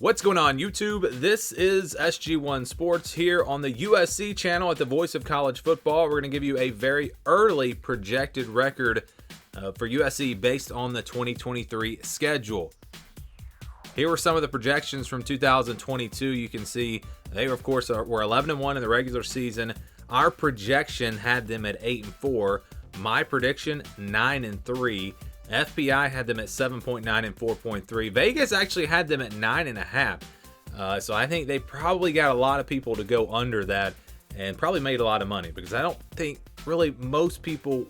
What's going on, YouTube? This is SG1 Sports here on the USC channel at the Voice of College Football. We're going to give you a very early projected record for USC based on the 2023 schedule. Here were some of the projections from 2022. You can see they, of course, were 11-1 in the regular season. Our projection had them at 8-4. My prediction, 9-3. FPI had them at 7.9 and 4.3. Vegas actually had them at 9.5. So I think they probably got a lot of people to go under that and probably made a lot of money, because I don't think really most people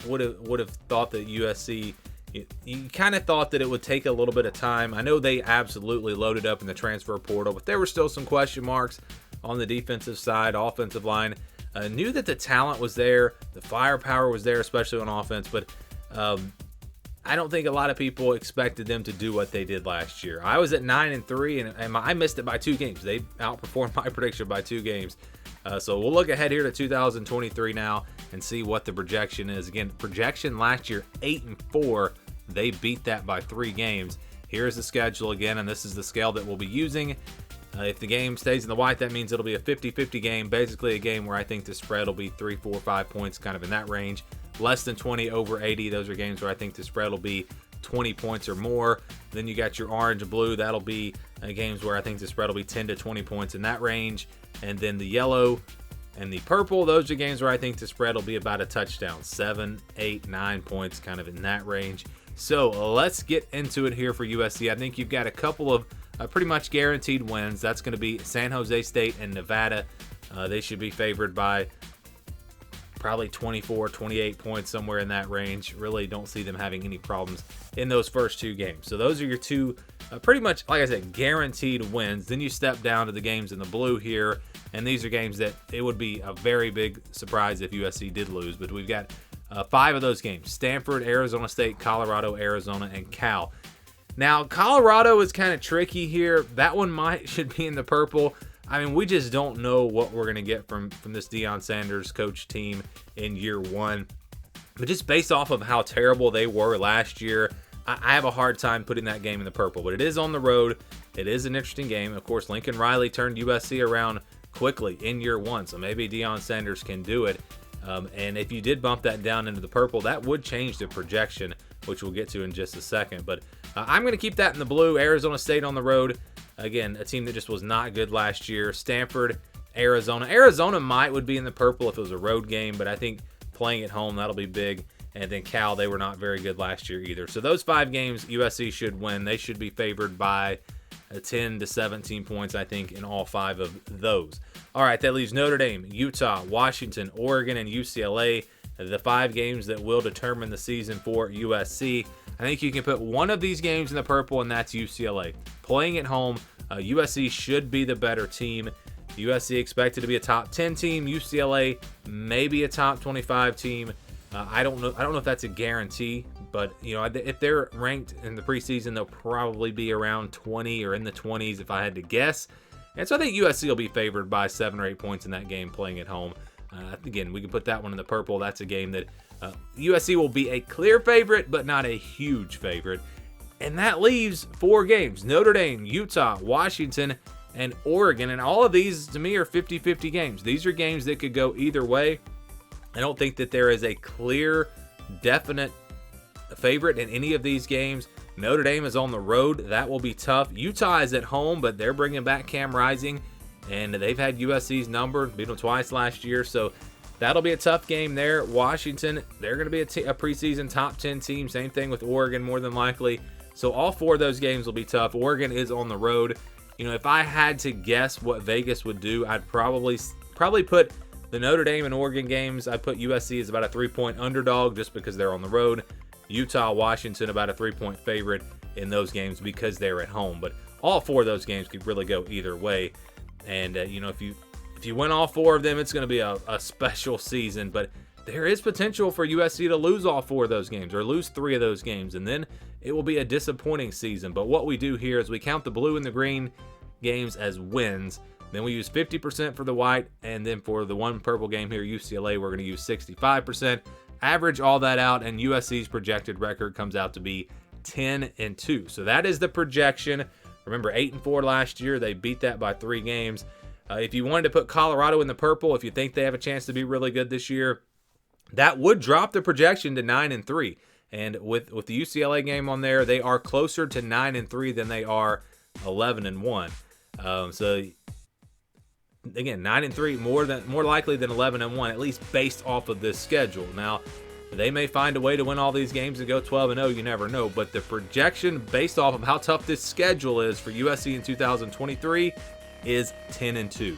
would have thought that USC. You kind of thought that it would take a little bit of time. I know they absolutely loaded up in the transfer portal, but there were still some question marks on the defensive side, offensive line. Knew that the talent was there, the firepower was there, especially on offense, but I don't think a lot of people expected them to do what they did last year. I was at 9-3, and I missed it by 2 games. They outperformed my prediction by 2 games. So we'll look ahead here to 2023 now and see what the projection is. Again, projection last year, 8-4. They beat that by 3 games. Here's the schedule again, and this is the scale that we'll be using. If the game stays in the white, that means it'll be a 50-50 game, basically a game where I think the spread will be 3, 4, 5 points, kind of in that range. Less than 20, over 80. Those are games where I think the spread will be 20 points or more. Then you got your orange and blue. That'll be games where I think the spread will be 10 to 20 points in that range. And then the yellow and the purple, those are games where I think the spread will be about a touchdown. 7, 8, 9 points, kind of in that range. So let's get into it here for USC. I think you've got a couple of pretty much guaranteed wins. That's going to be San Jose State and Nevada. They should be favored by probably 24, 28 points, somewhere in that range. Really don't see them having any problems in those first 2 games. So those are your 2 pretty much, like I said, guaranteed wins. Then you step down to the games in the blue here, and these are games that it would be a very big surprise if USC did lose. But we've got 5 of those games: Stanford, Arizona State, Colorado, Arizona, and Cal. Now, Colorado is kind of tricky here. That one should be in the purple. I mean, we just don't know what we're going to get from this Deion Sanders coach team in year 1. But just based off of how terrible they were last year, I have a hard time putting that game in the purple. But it is on the road. It is an interesting game. Of course, Lincoln Riley turned USC around quickly in year 1, so maybe Deion Sanders can do it. And if you did bump that down into the purple, that would change the projection, which we'll get to in just a second. But I'm going to keep that in the blue. Arizona State on the road. Again, a team that just was not good last year. Stanford, Arizona. Arizona would be in the purple if it was a road game, but I think playing at home, that'll be big. And then Cal, they were not very good last year either. So those 5 games, USC should win. They should be favored by 10 to 17 points, I think, in all 5 of those. All right, that leaves Notre Dame, Utah, Washington, Oregon, and UCLA, the 5 games that will determine the season for USC. I think you can put one of these games in the purple, and that's UCLA. Playing at home, USC should be the better team. USC expected to be a top 10 team. UCLA maybe a top 25 team. I don't know if that's a guarantee, but if they're ranked in the preseason, they'll probably be around 20 or in the 20s if I had to guess. And so I think USC will be favored by 7 or 8 points in that game playing at home. Again, we can put that one in the purple. That's a game that USC will be a clear favorite, but not a huge favorite. And that leaves 4 games: Notre Dame, Utah, Washington, and Oregon. And all of these, to me, are 50-50 games. These are games that could go either way. I don't think that there is a clear, definite favorite in any of these games. Notre Dame is on the road. That will be tough. Utah is at home, but they're bringing back Cam Rising, and they've had USC's number, beat them twice last year. So that'll be a tough game there. Washington, they're going to be a preseason top 10 team. Same thing with Oregon, more than likely. So all 4 of those games will be tough. Oregon is on the road. If I had to guess what Vegas would do, I'd probably put the Notre Dame and Oregon games. I'd put USC as about a 3-point underdog just because they're on the road. Utah, Washington, about a 3-point favorite in those games because they're at home. But all 4 of those games could really go either way. And, if you win all 4 of them, it's going to be a special season. But there is potential for USC to lose all 4 of those games or lose 3 of those games. And then it will be a disappointing season. But what we do here is we count the blue and the green games as wins. Then we use 50% for the white. And then for the one purple game here, UCLA, we're going to use 65%. Average all that out, and USC's projected record comes out to be 10-2. So that is the projection Remember, 8-4 last year. They beat that by 3 games. If you wanted to put Colorado in the purple, if you think they have a chance to be really good this year, that would drop the projection to 9-3. And with the UCLA game on there, they are closer to 9-3 than they are 11-1. So again, 9-3 more likely than 11-1, at least based off of this schedule. Now, they may find a way to win all these games and go 12-0. You never know. But the projection based off of how tough this schedule is for USC in 2023 is 10-2.